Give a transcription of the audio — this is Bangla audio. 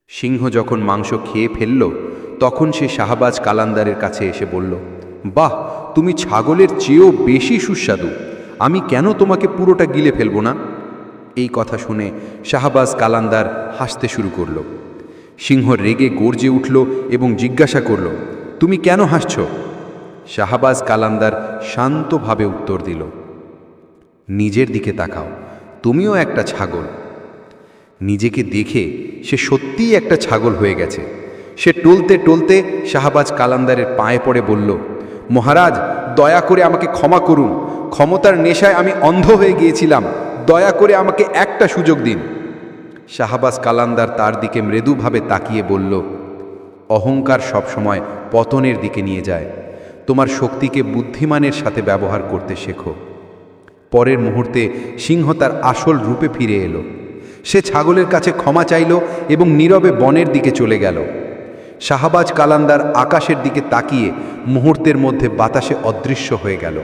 সিংহ যখন মাংস খেয়ে ফেলল তখন সে শাহবাজ কালান্দারের কাছে এসে বলল, বাহ, তুমি ছাগলের চেয়েও বেশি সুস্বাদু। আমি কেন তোমাকে পুরোটা গিলে ফেলব না? এই কথা শুনে শাহবাজ কালান্দার হাসতে শুরু করল। সিংহ রেগে গর্জে উঠল এবং জিজ্ঞাসা করল, তুমি কেন হাসছ? শাহবাজ কালান্দার শান্তভাবে উত্তর দিল, নিজের দিকে তাকাও, তুমিও একটা ছাগল। নিজেকে দেখে সে সত্যিই একটা ছাগল হয়ে গেছে। সে টলতে টলতে শাহবাজ কালান্দারের পায়ে পড়ে বলল, মহারাজ, দয়া করে আমাকে ক্ষমা করুন। ক্ষমতার নেশায় আমি অন্ধ হয়ে গিয়েছিলাম। দয়া করে আমাকে একটা সুযোগ দিন। শাহবাজ কালান্দার তার দিকে মৃদুভাবে তাকিয়ে বলল, অহংকার সবসময় পতনের দিকে নিয়ে যায়। তোমার শক্তিকে বুদ্ধিমানের সাথে ব্যবহার করতে শেখো। পরের মুহূর্তে সিংহ তার আসল রূপে ফিরে এলো। সে ছাগলের কাছে ক্ষমা চাইল এবং নীরবে বনের দিকে চলে গেল। শাহবাজ কালান্দার আকাশের দিকে তাকিয়ে মুহূর্তের মধ্যে বাতাসে অদৃশ্য হয়ে গেল।